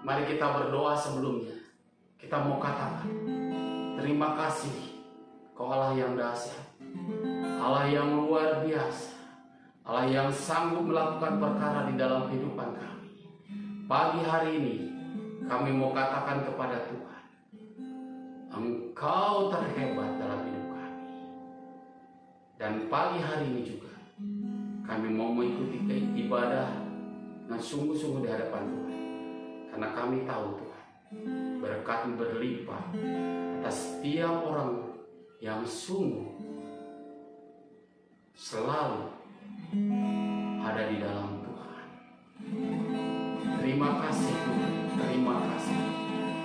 Mari kita berdoa sebelumnya. Kita mau katakan, terima kasih Kau Allah yang dahsyat, Allah yang luar biasa, Allah yang sanggup melakukan perkara di dalam kehidupan kami. Pagi hari ini kami mau katakan kepada Tuhan, Engkau terhebat dalam hidup kami. Dan pagi hari ini juga kami mau mengikuti ibadah dengan sungguh-sungguh di hadapan Tuhan. Karena kami tahu Tuhan, berkat berlimpah atas setiap orang yang sungguh selalu ada di dalam Tuhan. Terima kasih Tuhan, terima kasih.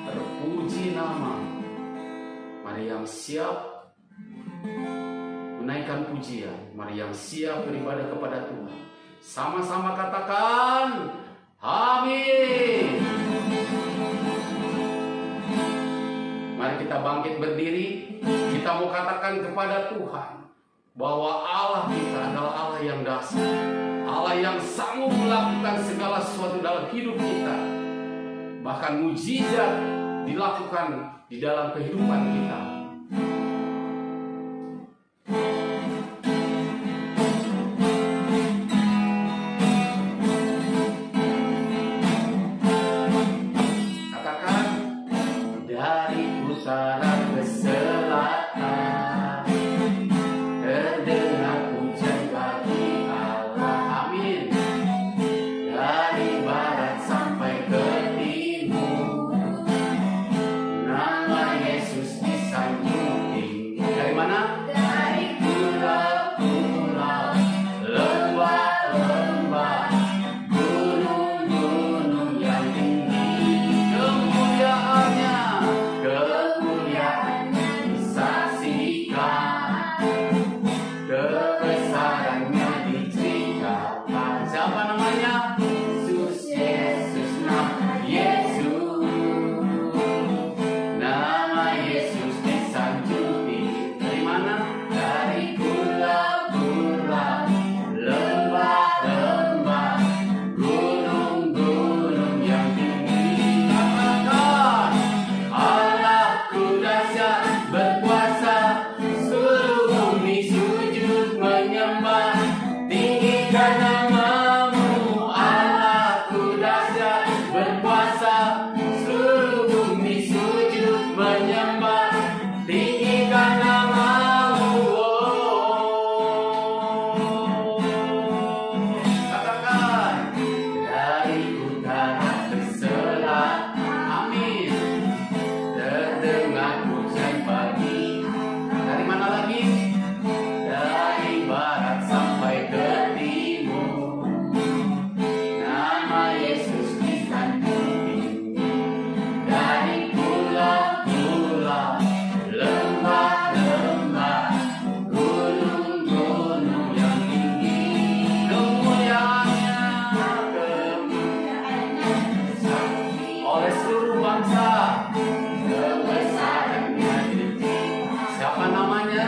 Terpuji nama. Mari yang siap menaikkan pujian, mari yang siap beribadah kepada Tuhan. Sama-sama katakan, amin. Mari kita bangkit berdiri. Kita mau katakan kepada Tuhan bahwa Allah kita adalah Allah yang dahsyat, Allah yang sanggup melakukan segala sesuatu dalam hidup kita. Bahkan mujizat dilakukan di dalam kehidupan kita. Katakan, dari utara ke selatan terdengar pujian bagi Allah. Amin. Dari barat sampai ke timur, nama Yesus disanjung tinggi. Dari mana? Dari pulau-pulau, lembah-lembah, gunung-gunung yang tinggi. Kemuliaannya disaksikan, kebesarannya diceritakan. Siapa namanya? Yesus, nama Yesus. Nama Yesus disanjung tinggi. Dari mana? Dari pulau-pulau, lembah-lembah, gunung-gunung yang tinggi. Katakan, Allahku dahsyat berkuasa, seluruh bumi sujud menyembah, tinggikan namamu. Allahku dahsyat berkuasa, seluruh bumi sujud menyembah, tinggikan namamu. Katakan, dari utara ke selatan, amin, terdengar pujian pagi. Dari mana lagi? Dari barat sampai ke timur, nama Yesus disanjung tinggi. Dari pulau-pulau, lembah-lembah, gunung-gunung yang tinggi. Kemuliaannya disaksikan oleh seluruh bangsa. Kebesarannya diceritakan. Siapa namanya?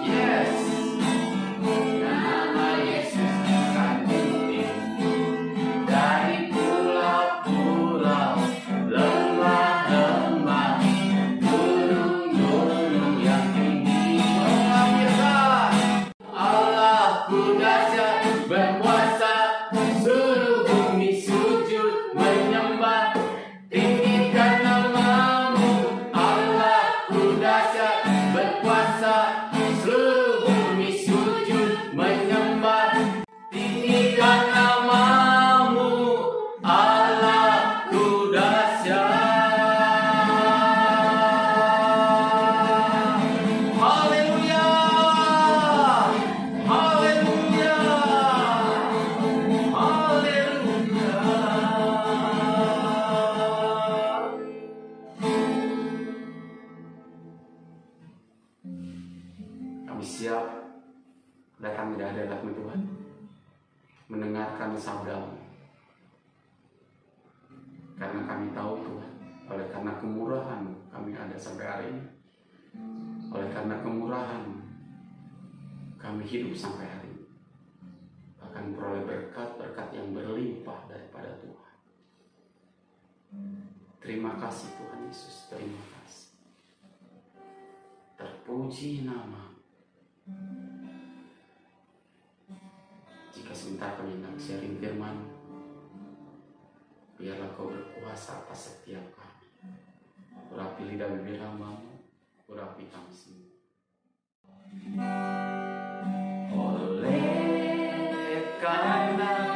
Yes. Nama Yesus disanjung tinggi. Dari pulau-pulau, lembah-lembah, gunung-gunung yang tinggi. Mengamirkan, Allahku dahsyat berkuasa, seluruh bumi sujud menyembah, tinggikan namamu. Allahku dahsyat berkuasa, seluruh bumi sujud menyembah, tinggikan namamu. Allahku dahsyat. Haleluya, haleluya, haleluya. Kami siap datang di hadapan Tuhan, mendengarkan sabda-Mu. Karena kami tahu Tuhan, oleh karena kemurahan kami ada sampai hari ini. Oleh karena kemurahan kami hidup sampai hari ini. Bahkan beroleh berkat-berkat yang kasih Tuhan Yesus, terima kasih. Terpuji nama. Jika sebentar kami hendak sharing firman, biarlah Kau berkuasa atas setiap kami. Urapi lidah bibir hamba-Mu, urapi kami semua. Oleh karena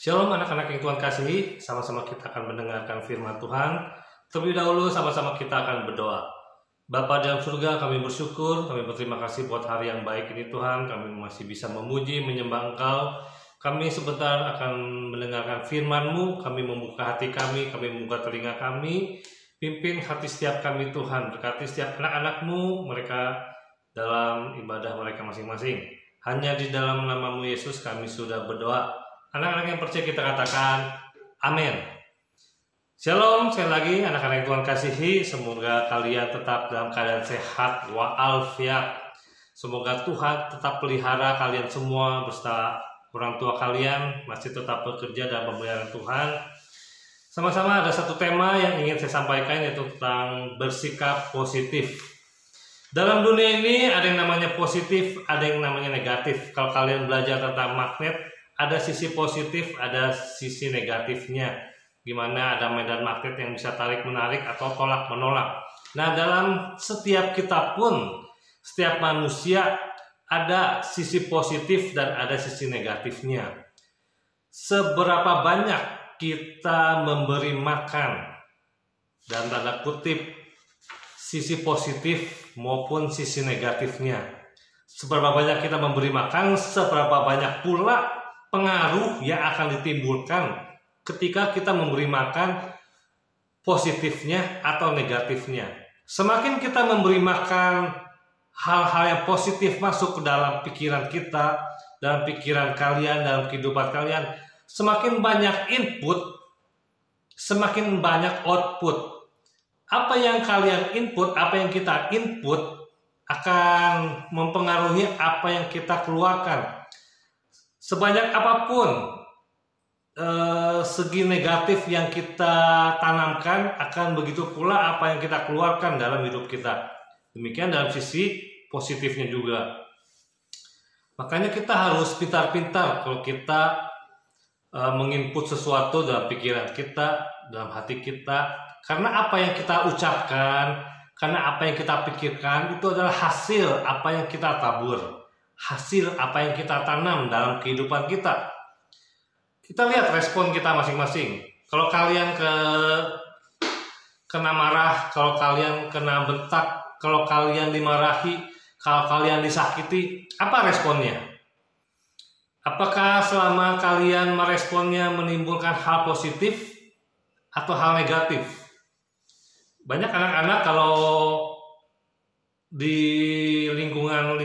Shalom anak-anak yang Tuhan kasihi, sama-sama kita akan mendengarkan firman Tuhan. Terlebih dahulu sama-sama kita akan berdoa. Bapa dalam surga, kami bersyukur, kami berterima kasih buat hari yang baik ini Tuhan. Kami masih bisa memuji, menyembah Engkau. Kami sebentar akan mendengarkan firman-Mu, kami membuka hati kami membuka telinga kami. Pimpin hati setiap kami Tuhan, berkati setiap anak-anak-Mu, mereka dalam ibadah mereka masing-masing. Hanya di dalam nama-Mu Yesus kami sudah berdoa. Anak-anak yang percaya kita katakan amin. Shalom, sekali lagi anak-anak yang Tuhan kasihi, semoga kalian tetap dalam keadaan sehat walafiat. Semoga Tuhan tetap pelihara kalian semua beserta orang tua kalian masih tetap bekerja dalam pemeliharaan Tuhan. Sama-sama ada satu tema yang ingin saya sampaikan, yaitu tentang bersikap positif. Dalam dunia ini ada yang namanya positif, ada yang namanya negatif. Kalau kalian belajar tentang magnet, ada sisi positif, ada sisi negatifnya. Gimana ada medan magnet yang bisa tarik-menarik atau tolak-menolak. Nah, dalam setiap kita pun, setiap manusia ada sisi positif dan ada sisi negatifnya. Seberapa banyak kita memberi makan, dan tanda kutip, sisi positif maupun sisi negatifnya. Seberapa banyak kita memberi makan, seberapa banyak pula pengaruh yang akan ditimbulkan ketika kita memberi makan positifnya atau negatifnya. Semakin kita memberi makan hal-hal yang positif masuk ke dalam pikiran kita, dalam pikiran kalian, dalam kehidupan kalian, semakin banyak input, semakin banyak output. Apa yang kalian input, apa yang kita input akan mempengaruhi apa yang kita keluarkan. Sebanyak apapun segi negatif yang kita tanamkan, akan begitu pula apa yang kita keluarkan dalam hidup kita. Demikian dalam sisi positifnya juga. Makanya kita harus pintar-pintar kalau kita menginput sesuatu dalam pikiran kita, dalam hati kita. Karena apa yang kita ucapkan, karena apa yang kita pikirkan itu adalah hasil apa yang kita tabur, hasil apa yang kita tanam dalam kehidupan kita. Kita lihat respon kita masing-masing. Kalau kalian kena marah, kalau kalian kena bentak, kalau kalian dimarahi, kalau kalian disakiti, apa responnya? Apakah selama kalian meresponnya menimbulkan hal positif atau hal negatif? Banyak anak-anak kalau di lingkungan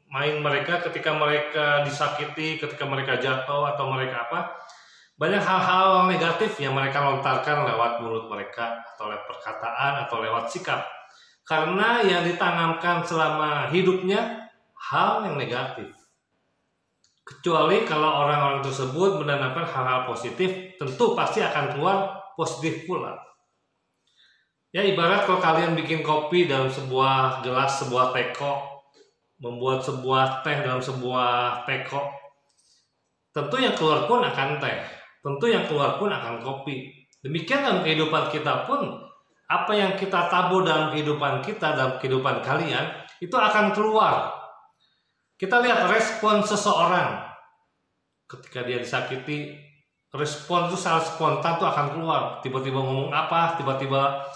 main mereka, ketika mereka disakiti, ketika mereka jatuh atau mereka apa, banyak hal-hal negatif yang mereka lontarkan lewat mulut mereka atau lewat perkataan atau lewat sikap. Karena yang ditanamkan selama hidupnya hal yang negatif. Kecuali kalau orang-orang tersebut menanamkan hal-hal positif, tentu pasti akan keluar positif pula. Ya, ibarat kalau kalian bikin kopi dalam sebuah gelas, sebuah teko, membuat sebuah teh dalam sebuah teko, tentu yang keluar pun akan teh, tentu yang keluar pun akan kopi. Demikian dalam kehidupan kita pun, apa yang kita tabur dalam kehidupan kita, dalam kehidupan kalian, itu akan keluar. Kita lihat respon seseorang ketika dia disakiti, respon itu sangat spontan tuh akan keluar. Tiba-tiba ngomong apa, tiba-tiba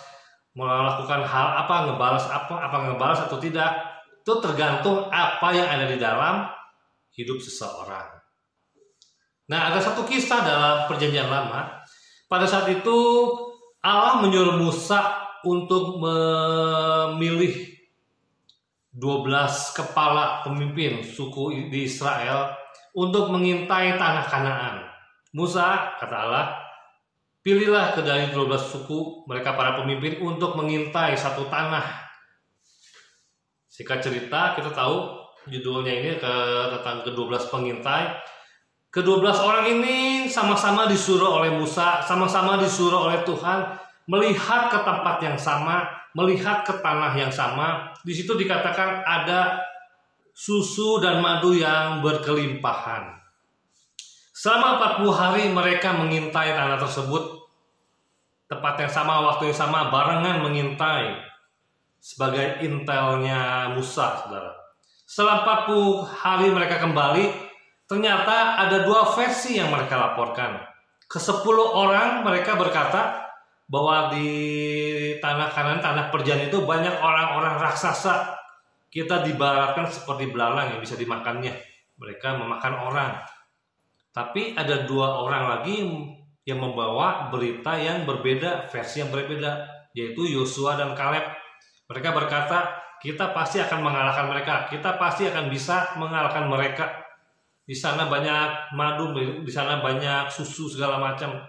melakukan hal apa, ngebalas apa ngebalas atau tidak, itu tergantung apa yang ada di dalam hidup seseorang. Nah, ada satu kisah dalam Perjanjian Lama. Pada saat itu Allah menyuruh Musa untuk memilih 12 kepala pemimpin suku di Israel untuk mengintai tanah Kanaan. Musa, kata Allah, pilihlah ke dari 12 suku mereka para pemimpin untuk mengintai satu tanah. Singkat cerita, kita tahu judulnya ini tentang ke-12 pengintai. Ke-12 orang ini sama-sama disuruh oleh Musa, sama-sama disuruh oleh Tuhan melihat ke tempat yang sama, melihat ke tanah yang sama. Di situ dikatakan ada susu dan madu yang berkelimpahan. Selama 40 hari mereka mengintai tanah tersebut, tempat yang sama, waktu yang sama, barengan mengintai sebagai intelnya Musa, saudara. Setelah 40 hari mereka kembali, ternyata ada 2 versi yang mereka laporkan. Ke-10 orang mereka berkata bahwa di tanah Kanaan, tanah perjanjian itu banyak orang-orang raksasa. Kita dibaratkan seperti belalang yang bisa dimakannya. Mereka memakan orang. Tapi ada 2 orang lagi yang membawa berita yang berbeda, versi yang berbeda, yaitu Yosua dan Kaleb. Mereka berkata, kita pasti akan mengalahkan mereka, kita pasti akan bisa mengalahkan mereka. Di sana banyak madu, di sana banyak susu segala macam.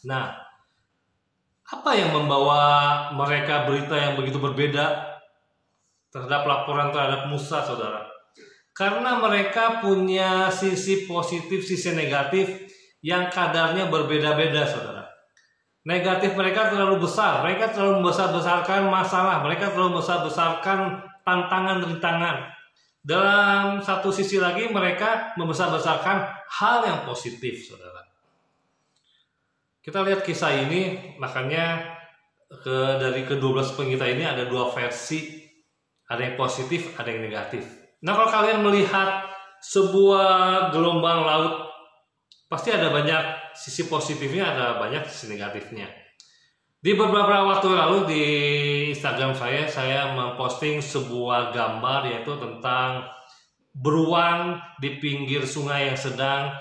Nah, apa yang membawa mereka berita yang begitu berbeda terhadap laporan terhadap Musa, saudara? Karena mereka punya sisi positif, sisi negatif yang kadarnya berbeda-beda, saudara. Negatif mereka terlalu besar, mereka terlalu membesar-besarkan masalah, mereka terlalu membesar-besarkan tantangan-rintangan. Dalam satu sisi lagi mereka membesar-besarkan hal yang positif, saudara. Kita lihat kisah ini, makanya dari ke-12 pengintai ini ada 2 versi, ada yang positif, ada yang negatif. Nah, kalau kalian melihat sebuah gelombang laut, pasti ada banyak sisi positifnya, ada banyak sisi negatifnya. Di beberapa waktu lalu di Instagram saya memposting sebuah gambar, yaitu tentang beruang di pinggir sungai yang sedang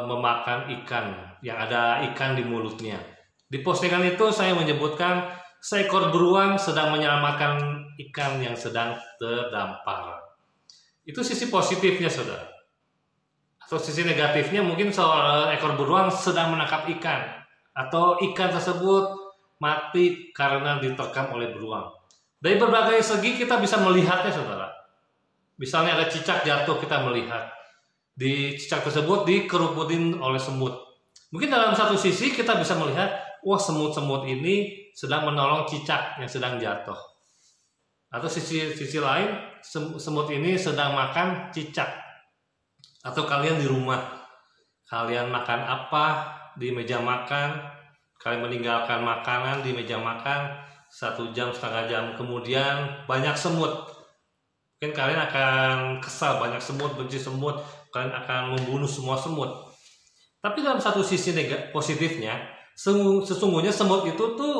memakan ikan yang ada ikan di mulutnya. Di postingan itu saya menyebutkan seekor beruang sedang menyelamatkan ikan yang sedang terdampar. Itu sisi positifnya, saudara. Atau sisi negatifnya mungkin ekor beruang sedang menangkap ikan, atau ikan tersebut mati karena diterkam oleh beruang. Dari berbagai segi kita bisa melihatnya, saudara. Misalnya ada cicak jatuh, kita melihat di cicak tersebut dikeruputin oleh semut. Mungkin dalam satu sisi kita bisa melihat, wah, semut-semut ini sedang menolong cicak yang sedang jatuh. Atau sisi lain, semut ini sedang makan cicak. Atau kalian di rumah, kalian makan apa di meja makan, kalian meninggalkan makanan di meja makan 1 jam, setengah jam kemudian banyak semut. Mungkin kalian akan kesal, banyak semut, benci semut, kalian akan membunuh semua semut. Tapi dalam satu sisi positifnya, sesungguhnya semut itu tuh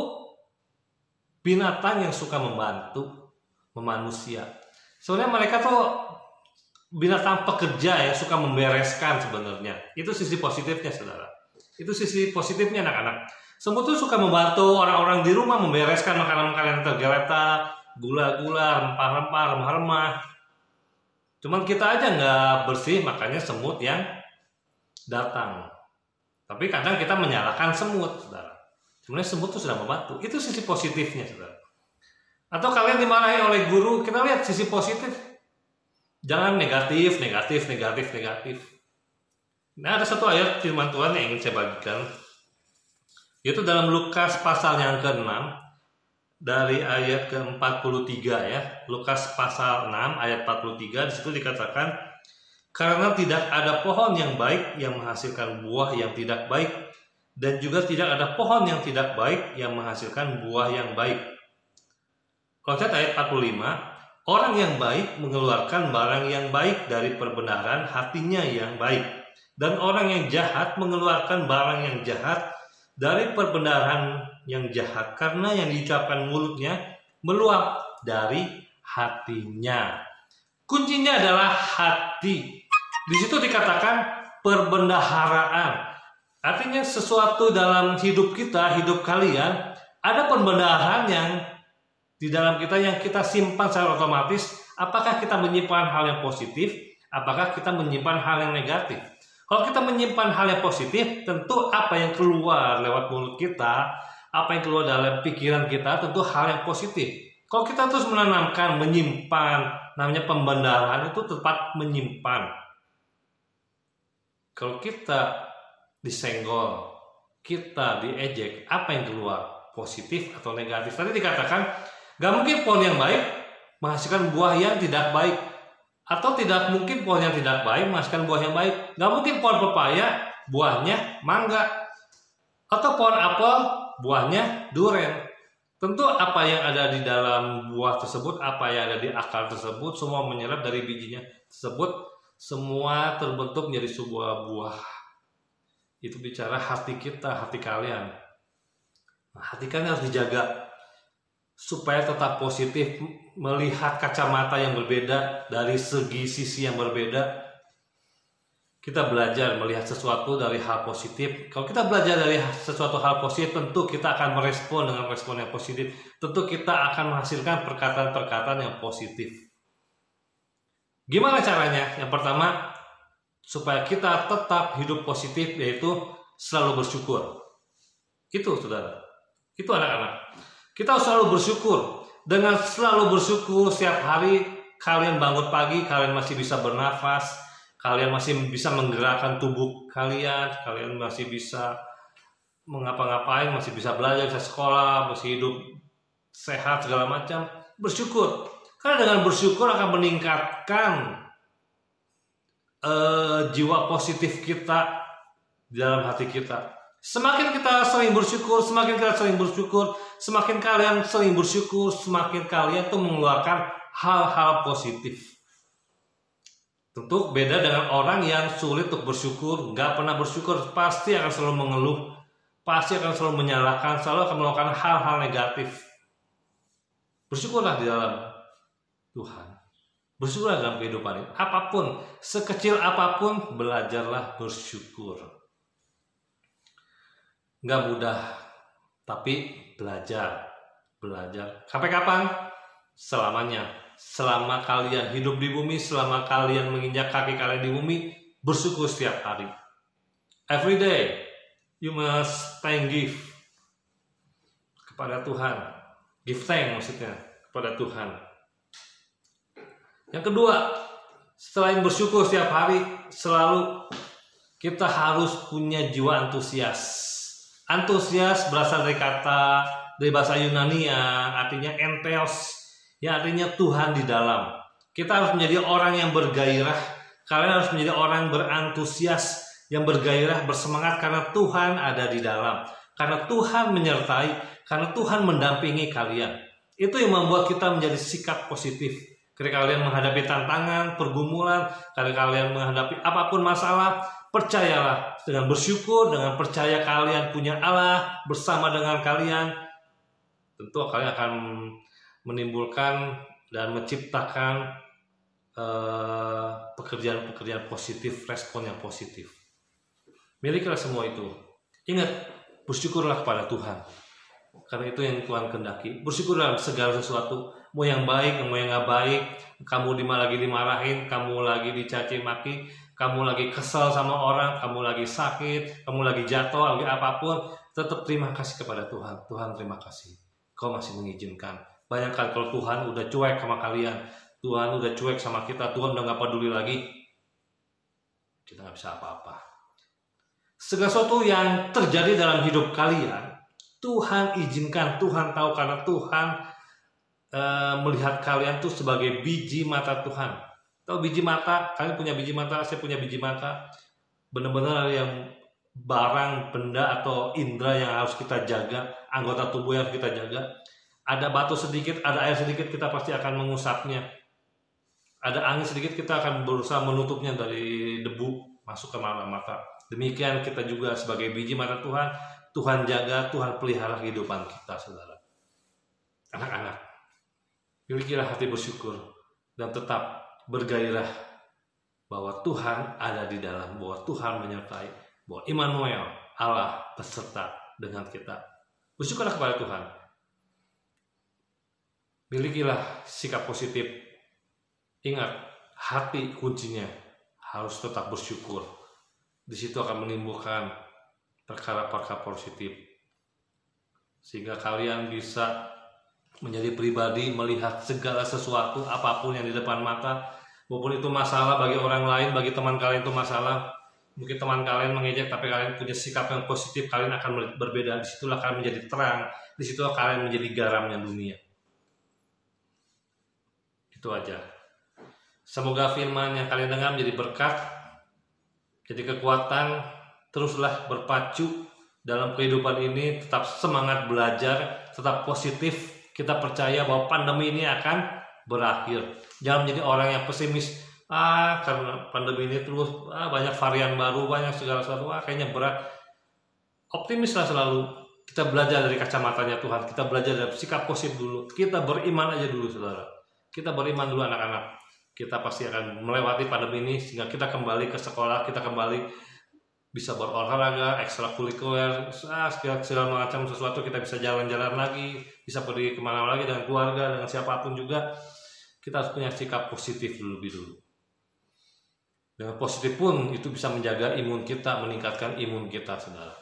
binatang yang suka membantu manusia. Sebenarnya mereka tuh binatang pekerja yang suka membereskan sebenarnya. Itu sisi positifnya, saudara. Itu sisi positifnya, anak-anak. Semut tuh suka membantu orang-orang di rumah membereskan makanan-makanan yang tergeletak, gula-gula, rempah-rempah, remah-remah. Cuman kita aja nggak bersih, makanya semut yang datang. Tapi kadang kita menyalahkan semut, saudara. Sebenarnya semut itu sudah membantu. Itu sisi positifnya, saudara. Atau kalian dimarahi oleh guru, kita lihat sisi positif. Jangan negatif. Nah, ada satu ayat firman Tuhan yang ingin saya bagikan. Yaitu dalam Lukas pasal yang ke-6, dari ayat ke-43 ya. Lukas pasal 6 ayat 43, di situ dikatakan, karena tidak ada pohon yang baik yang menghasilkan buah yang tidak baik, dan juga tidak ada pohon yang tidak baik yang menghasilkan buah yang baik. Kalau lihat ayat 45, orang yang baik mengeluarkan barang yang baik dari perbenaran hatinya yang baik, dan orang yang jahat mengeluarkan barang yang jahat dari perbenaran yang jahat, karena yang diucapkan mulutnya meluap dari hatinya. Kuncinya adalah hati. Di situ dikatakan perbendaharaan. Artinya sesuatu dalam hidup kita, hidup kalian, ada pembendaharaan yang di dalam kita yang kita simpan secara otomatis. Apakah kita menyimpan hal yang positif? Apakah kita menyimpan hal yang negatif? Kalau kita menyimpan hal yang positif, tentu apa yang keluar lewat mulut kita, apa yang keluar dalam pikiran kita, tentu hal yang positif. Kalau kita terus menanamkan, menyimpan, namanya pembendaharaan, itu tepat menyimpan. Kalau kita disenggol, kita diejek, apa yang keluar? Positif atau negatif? Tadi dikatakan, gak mungkin pohon yang baik menghasilkan buah yang tidak baik. Atau tidak mungkin pohon yang tidak baik menghasilkan buah yang baik. Gak mungkin pohon pepaya buahnya mangga. Atau pohon apel buahnya duren. Tentu apa yang ada di dalam buah tersebut, apa yang ada di akar tersebut, semua menyerap dari bijinya tersebut, semua terbentuk menjadi sebuah buah. Itu bicara hati kita, hati kalian. Nah, hati kalian harus dijaga supaya tetap positif, melihat kacamata yang berbeda dari segi sisi yang berbeda. Kita belajar melihat sesuatu dari hal positif. Kalau kita belajar dari sesuatu hal positif, tentu kita akan merespon dengan respon yang positif. Tentu kita akan menghasilkan perkataan-perkataan yang positif. Gimana caranya? Yang pertama, supaya kita tetap hidup positif, yaitu selalu bersyukur. Itu, saudara. Itu anak-anak. Kita harus selalu bersyukur. Dengan selalu bersyukur setiap hari, kalian bangun pagi, kalian masih bisa bernafas, kalian masih bisa menggerakkan tubuh kalian, kalian masih bisa mengapa-ngapain, masih bisa belajar, bisa sekolah, masih hidup sehat, segala macam. Bersyukur. Karena dengan bersyukur akan meningkatkan jiwa positif kita di dalam hati kita. Semakin kita sering bersyukur, semakin kalian sering bersyukur, semakin kalian tuh mengeluarkan hal-hal positif. Tentu beda dengan orang yang sulit untuk bersyukur, nggak pernah bersyukur, pasti akan selalu mengeluh, pasti akan selalu menyalahkan, selalu akan melakukan hal-hal negatif. Bersyukurlah di dalam Tuhan. Bersyukurlah dalam kehidupan ini. Apapun, sekecil apapun, belajarlah bersyukur. Nggak mudah, tapi belajar. Sampai kapan? Selamanya. Selama kalian hidup di bumi, selama kalian menginjak kaki kalian di bumi, bersyukur setiap hari. Every day, you must thank give kepada Tuhan. Give thanks maksudnya kepada Tuhan. Yang kedua, selain bersyukur setiap hari, selalu kita harus punya jiwa antusias. Antusias berasal dari bahasa Yunani yang artinya entheos, yang artinya Tuhan di dalam. Kita harus menjadi orang yang bergairah. Kalian harus menjadi orang yang berantusias, yang bergairah, bersemangat karena Tuhan ada di dalam. Karena Tuhan menyertai, karena Tuhan mendampingi kalian. Itu yang membuat kita menjadi sikap positif. Ketika kalian menghadapi tantangan, pergumulan, ketika kalian menghadapi apapun masalah, percayalah dengan bersyukur, dengan percaya kalian punya Allah bersama dengan kalian. Tentu kalian akan menimbulkan dan menciptakan pekerjaan-pekerjaan positif, respon yang positif. Milikilah semua itu. Ingat, bersyukurlah kepada Tuhan. Karena itu yang Tuhan kehendaki. Bersyukurlah segala sesuatu. Mau yang baik, mau yang gak baik. Kamu lagi dimarahin, kamu lagi dicaci maki, kamu lagi kesel sama orang, kamu lagi sakit, kamu lagi jatuh, lagi apapun. Tetap terima kasih kepada Tuhan. Tuhan terima kasih. Kau masih mengizinkan. Bayangkan kalau Tuhan udah cuek sama kalian. Tuhan udah cuek sama kita. Tuhan udah gak peduli lagi. Kita gak bisa apa-apa. Segala sesuatu yang terjadi dalam hidup kalian, Tuhan izinkan, Tuhan tahu, karena Tuhan melihat kalian tuh sebagai biji mata Tuhan. Tahu biji mata? Kalian punya biji mata, saya punya biji mata. Benar-benar yang barang, benda atau indera yang harus kita jaga, anggota tubuh yang harus kita jaga. Ada batu sedikit, ada air sedikit, kita pasti akan mengusapnya. Ada angin sedikit, kita akan berusaha menutupnya dari debu masuk ke mata. Demikian kita juga sebagai biji mata Tuhan. Tuhan jaga, Tuhan pelihara kehidupan kita, saudara. Anak-anak, milikilah hati bersyukur dan tetap bergairah bahwa Tuhan ada di dalam, bahwa Tuhan menyertai, bahwa Immanuel, Allah beserta dengan kita. Bersyukurlah kepada Tuhan. Milikilah sikap positif. Ingat, hati kuncinya harus tetap bersyukur. Di situ akan menimbulkan perkara-perkara positif, sehingga kalian bisa menjadi pribadi melihat segala sesuatu apapun yang di depan mata, walaupun itu masalah bagi orang lain, bagi teman kalian itu masalah, mungkin teman kalian mengejek, tapi kalian punya sikap yang positif, kalian akan berbeda. Disitulah kalian menjadi terang, disitulah kalian menjadi garamnya dunia. Itu aja. Semoga firman yang kalian dengar menjadi berkat, jadi kekuatan. Teruslah berpacu dalam kehidupan ini, tetap semangat belajar, tetap positif. Kita percaya bahwa pandemi ini akan berakhir. Jangan menjadi orang yang pesimis. Karena pandemi ini terus banyak varian baru, banyak segala sesuatu, kayaknya berat. Optimislah selalu. Kita belajar dari kacamatanya Tuhan. Kita belajar dari sikap positif dulu. Kita beriman aja dulu, saudara. Kita beriman dulu, anak-anak. Kita pasti akan melewati pandemi ini sehingga kita kembali ke sekolah, kita kembali bisa berolahraga, ekstrakurikuler, segala macam sesuatu, kita bisa jalan-jalan lagi, bisa pergi kemana lagi dengan keluarga, dengan siapapun juga. Kita harus punya sikap positif lebih dulu. Dengan positif pun itu bisa menjaga imun kita, meningkatkan imun kita, saudara.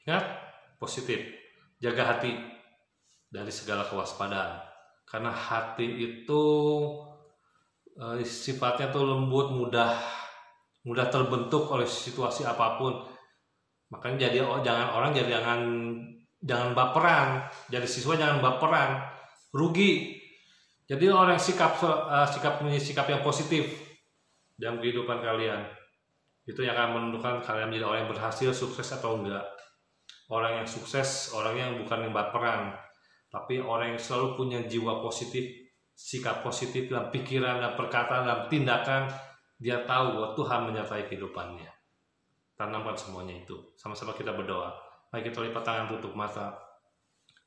Ingat, positif. Jaga hati dari segala kewaspadaan. Karena hati itu sifatnya tuh lembut, mudah terbentuk oleh situasi apapun. Makanya jangan baperan. Jadi siswa jangan baperan, rugi. Jadi orang sikap yang positif dalam kehidupan kalian. Itu yang akan menentukan kalian menjadi orang yang berhasil, sukses atau enggak. Orang yang sukses, orang yang bukan yang baperan, tapi orang yang selalu punya jiwa positif, sikap positif dalam pikiran, dalam perkataan, dalam tindakan. Dia tahu bahwa Tuhan menyertai kehidupannya. Tanamkan semuanya itu. Sama-sama kita berdoa. Mari kita lipat tangan, tutup mata.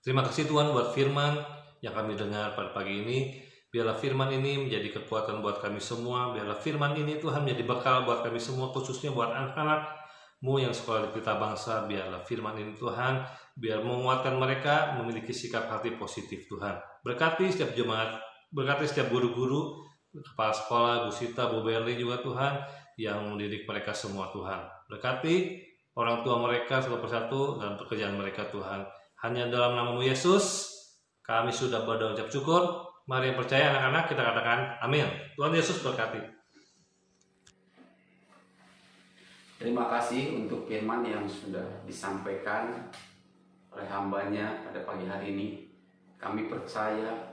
Terima kasih Tuhan buat firman yang kami dengar pada pagi ini. Biarlah firman ini menjadi kekuatan buat kami semua. Biarlah firman ini Tuhan menjadi bekal buat kami semua, khususnya buat anak-anak-Mu yang sekolah di Pelita Bangsa. Biarlah firman ini Tuhan, biar menguatkan mereka memiliki sikap hati positif Tuhan. Berkati setiap jemaat, berkati setiap guru-guru, kepala sekolah, Bu Sita, Bu Berli juga Tuhan, yang mendidik mereka semua Tuhan. Berkati orang tua mereka satu persatu dalam pekerjaan mereka Tuhan. Hanya dalam nama-Mu Yesus, kami sudah berdoa ucap syukur. Mari yang percaya anak-anak kita katakan amin. Tuhan Yesus berkati. Terima kasih untuk firman yang sudah disampaikan oleh hambanya pada pagi hari ini. Kami percaya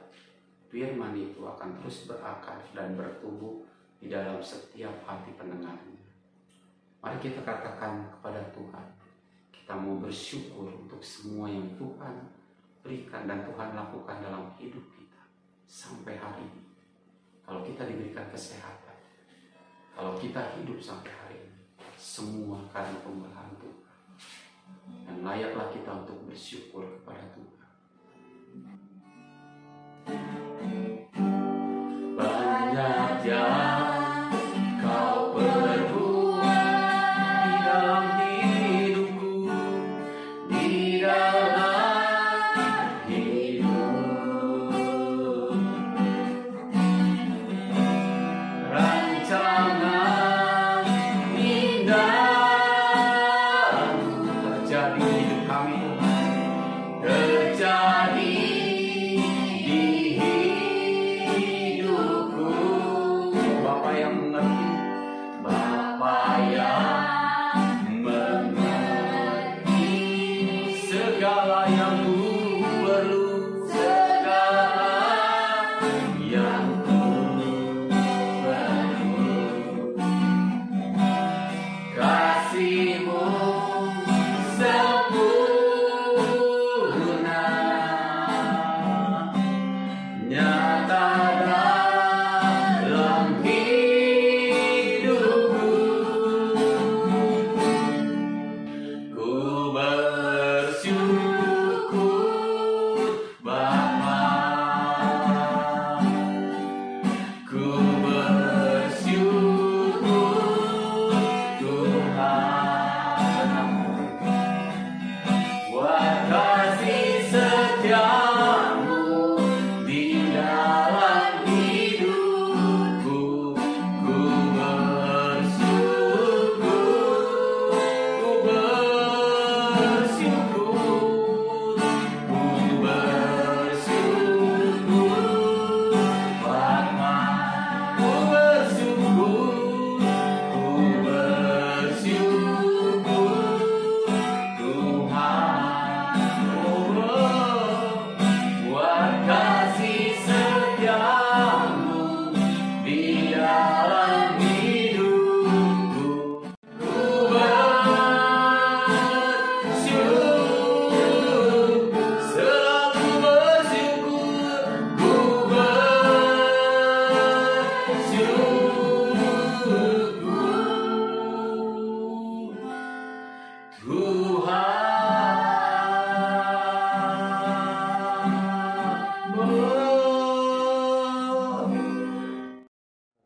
firman itu akan terus berakar dan bertumbuh di dalam setiap hati pendengarnya. Mari kita katakan kepada Tuhan, kita mau bersyukur untuk semua yang Tuhan berikan dan Tuhan lakukan dalam hidup kita sampai hari ini. Kalau kita diberikan kesehatan, kalau kita hidup sampai hari ini, semua karena pemurahan Tuhan. Dan layaklah kita untuk bersyukur kepada Tuhan. Banyak yang Kau perbuat di dalam hidupku, di dalam hidup. Rancangan indah-Mu terjadi di hidup kami, terjadi di hidupku. Bapa yang mengerti, Bapa yang mengerti segala yang ku perlu, segala yang ku perlu. Kasih-Mu sempurna, nyata dalam hidupku. Ku bersyukur Bapa, ku bersyukur Tuhan, buat kasih setia-Mu di dalam hidupku. Ku bersyukur Bapa, ku bersyukur Tuhan, buat kasih setia-Mu di dalam hidupku. Ku bersyukur, selalu bersyukur. Ku bersyukur Tuhan.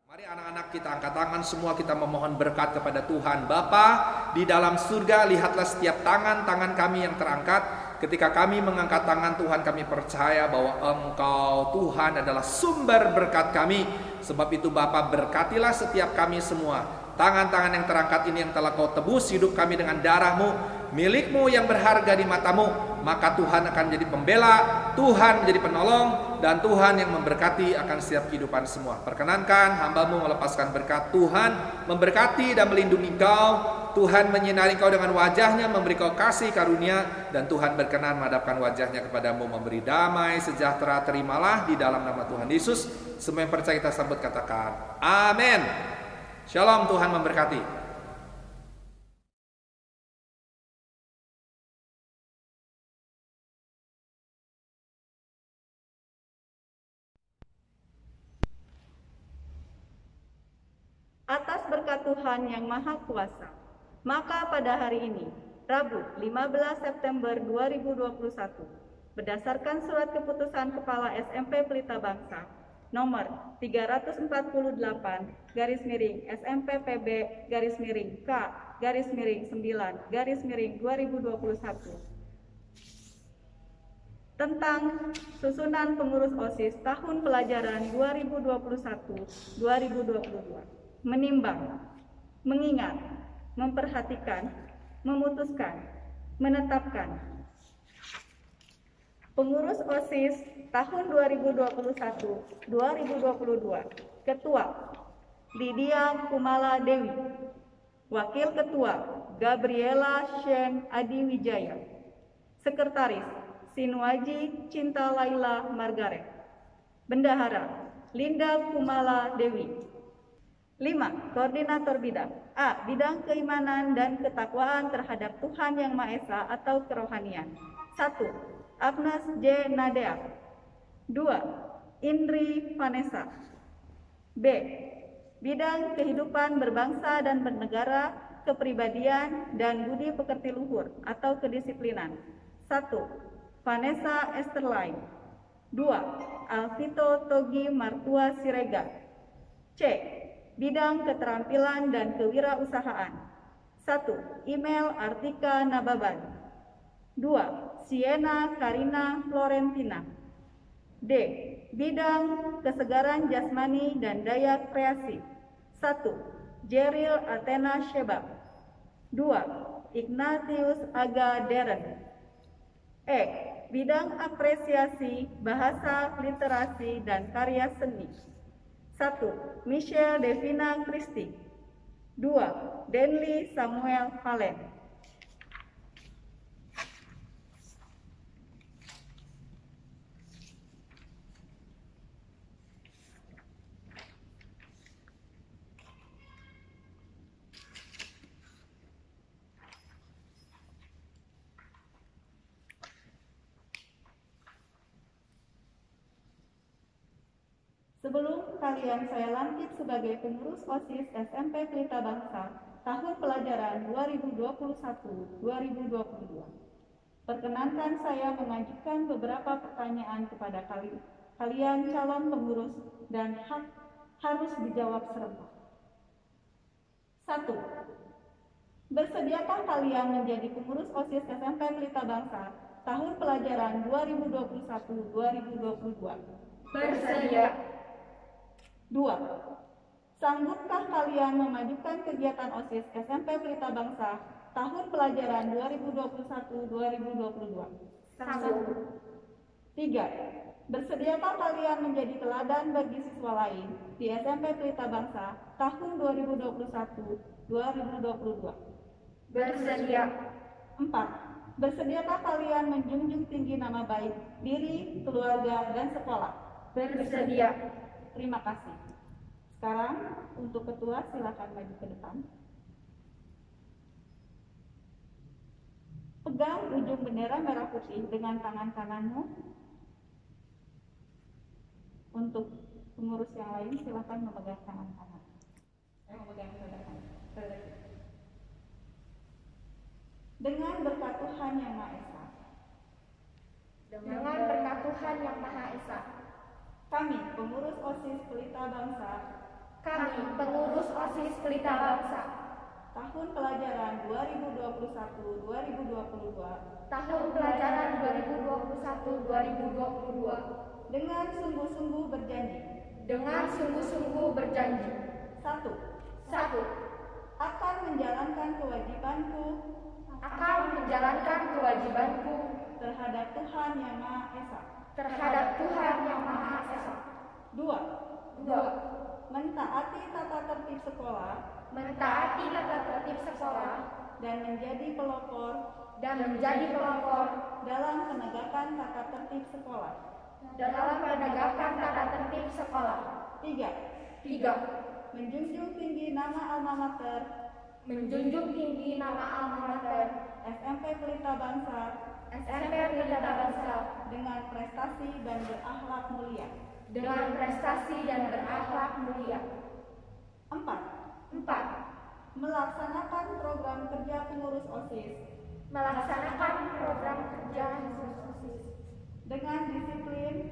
Mari anak-anak kita angkat tangan, semua kita memohon berkat kepada Tuhan. Bapa di dalam surga, lihatlah setiap tangan-tangan kami yang terangkat. Ketika kami mengangkat tangan Tuhan, kami percaya bahwa Engkau Tuhan adalah sumber berkat kami. Sebab itu Bapa, berkatilah setiap kami semua. Tangan-tangan yang terangkat ini yang telah Kau tebus hidup kami dengan darah-Mu, milik-Mu yang berharga di mata-Mu. Maka Tuhan akan menjadi pembela, Tuhan menjadi penolong, dan Tuhan yang memberkati akan setiap kehidupan semua. Perkenankan hamba-Mu melepaskan berkat. Tuhan memberkati dan melindungi Kau. Tuhan menyinari Kau dengan wajah-Nya, memberi Kau kasih karunia, dan Tuhan berkenan menghadapkan wajah-Nya kepadamu, memberi damai sejahtera. Terimalah di dalam nama Tuhan Yesus. Semua yang percaya kita sambut katakan amin. Shalom, Tuhan memberkati. Atas berkat Tuhan yang Maha Kuasa, maka pada hari ini, Rabu 15 September 2021, berdasarkan surat keputusan Kepala SMP Pelita Bangsa, nomor 348 garis miring SMPPB garis miring K garis miring 9 garis miring 2021 tentang susunan pengurus OSIS tahun pelajaran 2021-2022. Menimbang, mengingat, memperhatikan, memutuskan, menetapkan pengurus OSIS tahun 2021-2022. Ketua Lydia Kumala Dewi. Wakil Ketua Gabriela Shen Adi Wijaya. Sekretaris Sinuaji Cinta Laila Margaret. Bendahara Linda Kumala Dewi. 5. Koordinator bidang A. Bidang keimanan dan ketakwaan terhadap Tuhan Yang Maha Esa atau kerohanian. 1. Agnes J. Nadea. 2. Indri Vanessa. B. Bidang kehidupan berbangsa dan bernegara, kepribadian, dan budi pekerti luhur atau kedisiplinan. 1. Vanessa Esterline. 2. Alvito Togi Martua Sirega. C. Bidang keterampilan dan kewirausahaan. 1. Email Artika Nababan. 2. Siena Karina Florentina. D. Bidang kesegaran jasmani dan daya kreasi. 1. Jeril Athena Shebab. 2. Ignatius Aga Deren. E. Bidang apresiasi, bahasa, literasi, dan karya seni. 1. Michelle Devina Christie. 2. Denli Samuel Valen. Sebelum kalian saya lantik sebagai pengurus OSIS SMP Pelita Bangsa tahun pelajaran 2021-2022. Perkenankan saya mengajukan beberapa pertanyaan kepada kalian calon pengurus dan harus dijawab serentak. 1. Bersediakah kalian menjadi pengurus OSIS SMP Pelita Bangsa tahun pelajaran 2021-2022? Bersedia. 2. Sanggupkah kalian memajukan kegiatan OSIS SMP Pelita Bangsa tahun pelajaran 2021-2022? Sanggup. 3. Bersediakah kalian menjadi teladan bagi siswa lain di SMP Pelita Bangsa tahun 2021-2022? Bersedia. 4. Bersediakah kalian menjunjung tinggi nama baik diri, keluarga, dan sekolah? Bersedia. Terima kasih. Sekarang untuk ketua silakan maju ke depan. Pegang ujung bendera merah putih dengan tangan kananmu. Untuk pengurus yang lain silakan memegang tangan kanan. Memegang tangan kanan. Dengan berkat Tuhan Yang Maha Esa. Dengan berkat Tuhan Yang Maha Esa. Kami, pengurus OSIS Pelita Bangsa, Pelita Bangsa, tahun pelajaran 2021-2022, tahun pelajaran 2021-2022, dengan sungguh-sungguh berjanji, 1. Akan menjalankan kewajibanku terhadap Tuhan Yang Maha Esa. 2. Mentaati tata tertib sekolah, dan menjadi pelopor dalam penegakan tata tertib sekolah. 3. Menjunjung tinggi nama alma mater SMP Pelita Bangsa dengan prestasi dan berakhlak mulia. 4. Melaksanakan program kerja pengurus OSIS dengan disiplin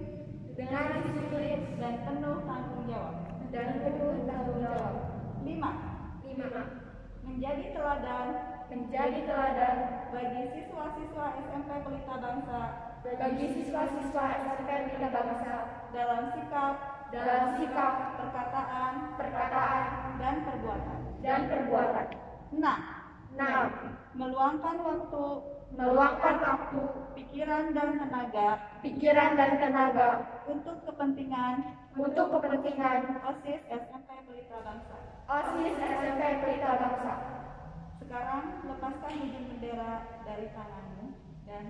dan penuh tanggung jawab. dan penuh tanggung jawab. 5. 5. Menjadi teladan Menjadi teladan bagi siswa-siswa SMP Pelita Bangsa bagi siswa-siswa SMP Pelita Bangsa dalam sikap, perkataan, dan perbuatan. 6. 6. Meluangkan waktu, Meluangkan waktu, pikiran dan tenaga untuk kepentingan OSIS SMP Pelita Bangsa. OSIS SMP Pelita Bangsa. Sekarang lepaskan ujung bendera dari tanganmu dan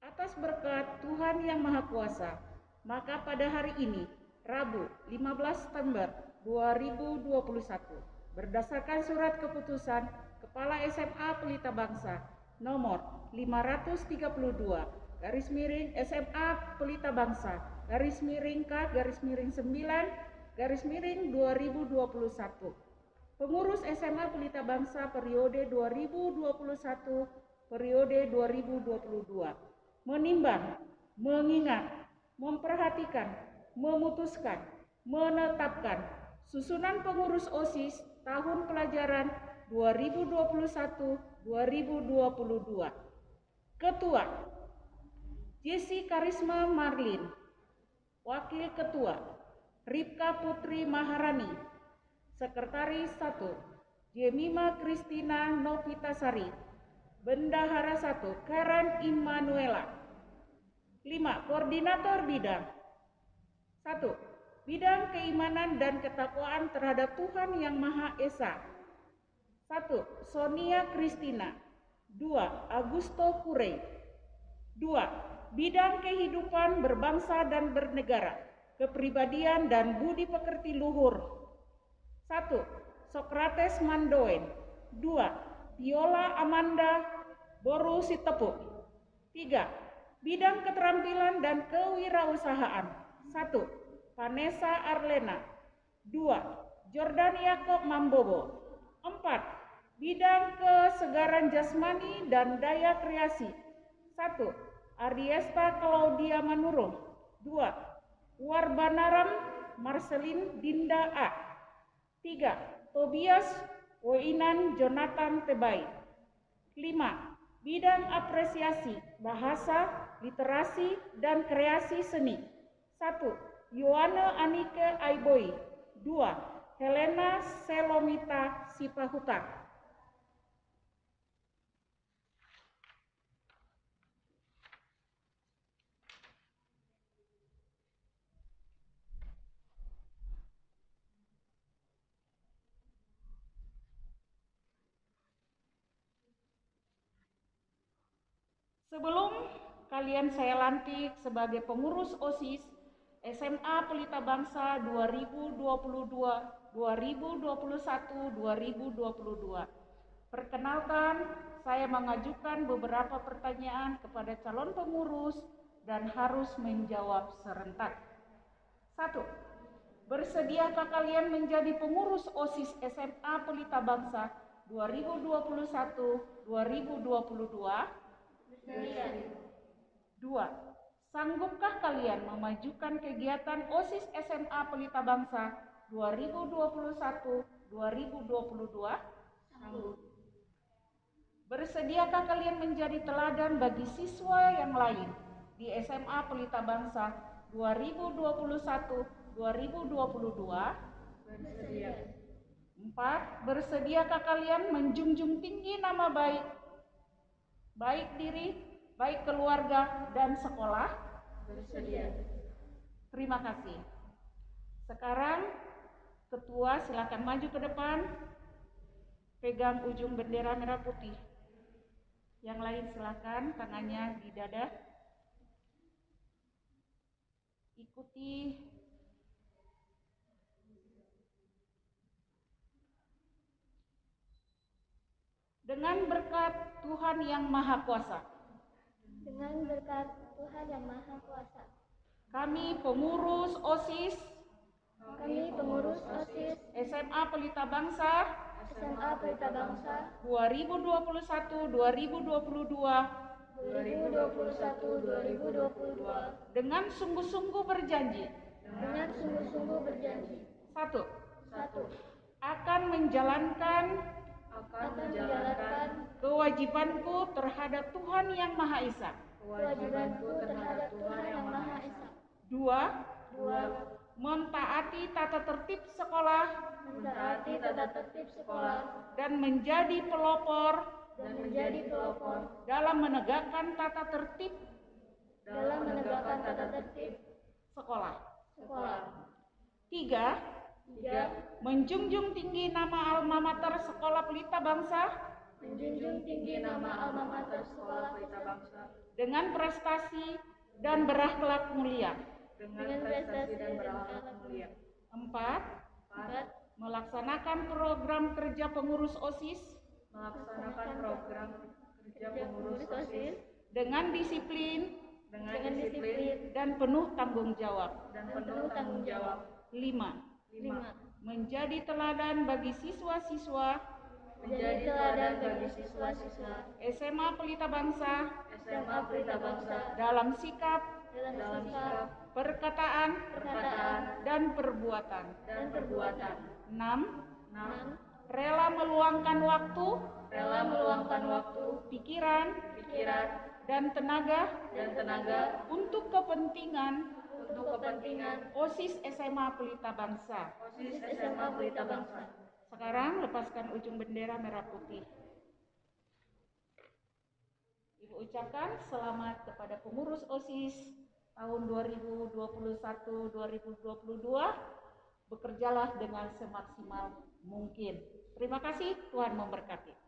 atas berkat Tuhan Yang Maha Kuasa, maka pada hari ini, Rabu 15 September 2021, berdasarkan surat keputusan Kepala SMA Pelita Bangsa nomor 532 SMA Pelita Bangsa K/9/2021, pengurus SMA Pelita Bangsa periode 2021 periode 2022, menimbang, mengingat, memperhatikan, memutuskan, menetapkan susunan pengurus OSIS tahun pelajaran 2021-2022. Ketua Jesse Karisma Marlin. Wakil Ketua Ripka Putri Maharani. Sekretaris 1 Jemima Kristina Novitasari. Bendahara 1 Karen Immanuela. 5. Koordinator Bidang 1. Bidang Keimanan dan Ketakwaan terhadap Tuhan Yang Maha Esa. 1. Sonia Kristina. 2. Augusto Kurei. 2. Bidang Kehidupan Berbangsa dan Bernegara, Kepribadian dan Budi Pekerti Luhur. 1. Sokrates Mandoen. 2. Viola Amanda Boru Sitepuk. 3. Bidang Keterampilan dan Kewirausahaan. 1. Vanessa Arlena. 2. Jordan Yakob Mambobo. 4. Bidang Kesegaran Jasmani dan Daya Kreasi. 1. Ariesta Claudia Manurung. 2. Warbanaram Marcelin Dinda A. 3. Tobias Woinan Jonathan Tebai. 5. Bidang Apresiasi Bahasa, Literasi, dan Kreasi Seni. 1. Yohana Anike Aiboi. 2. Helena Selomita Sipahuta. Sebelum kalian saya lantik sebagai pengurus OSIS SMA Pelita Bangsa 2022-2021-2022. Perkenalkan, saya mengajukan beberapa pertanyaan kepada calon pengurus dan harus menjawab serentak. 1. Bersediakah kalian menjadi pengurus OSIS SMA Pelita Bangsa 2021-2022? 2. Sanggupkah kalian memajukan kegiatan OSIS SMA Pelita Bangsa 2021-2022? Bersediakah kalian menjadi teladan bagi siswa yang lain di SMA Pelita Bangsa 2021-2022? Bersedia. 4. Bersediakah kalian menjunjung tinggi nama baik diri, baik keluarga, dan sekolah? Bersedia. Terima kasih. Sekarang, Ketua silakan maju ke depan, pegang ujung bendera merah putih. Yang lain silakan tangannya di dada. Ikuti dengan berkat Tuhan Yang Maha Kuasa. Dengan berkat Tuhan Yang Maha Kuasa. Kami pengurus OSIS pengurus OSIS SMA Pelita Bangsa SMA Pelita Bangsa 2021-2022 dengan sungguh-sungguh berjanji. dengan sungguh-sungguh berjanji. 1. 1. Akan menjalankan Akan menjalankan kewajibanku terhadap Tuhan Yang Maha Esa. kewajibanku terhadap Tuhan Yang Maha Esa. 2. 2. Mentaati tata tertib sekolah Mentaati tata tertib sekolah dan menjadi pelopor dan menjadi pelopor dalam menegakkan tata tertib dalam menegakkan tata tertib sekolah. sekolah. 3. 3. Menjunjung tinggi nama alma mater Sekolah Pelita Bangsa Menjunjung tinggi nama alma mater Sekolah Pelita Bangsa dengan prestasi dan berakhlak mulia. dengan prestasi dan berakhlak mulia. 4. 4. Melaksanakan program kerja pengurus OSIS Melaksanakan program kerja pengurus OSIS dengan disiplin dengan disiplin dan penuh tanggung jawab. dan penuh tanggung jawab. 5. 5. Menjadi teladan bagi siswa-siswa Menjadi teladan bagi siswa-siswa SMA Pelita Bangsa SMA Pelita Bangsa dalam sikap, dalam sikap, perkataan, perkataan, dan perbuatan. dan perbuatan. 6. 6. Rela meluangkan waktu, Rela meluangkan waktu, pikiran, pikiran, dan tenaga untuk kepentingan untuk kepentingan OSIS SMA Pelita Bangsa. OSIS SMA Pelita Bangsa. Sekarang lepaskan ujung bendera merah putih. Ibu ucapkan selamat kepada pengurus OSIS tahun 2021-2022. Bekerjalah dengan semaksimal mungkin. Terima kasih, Tuhan memberkati.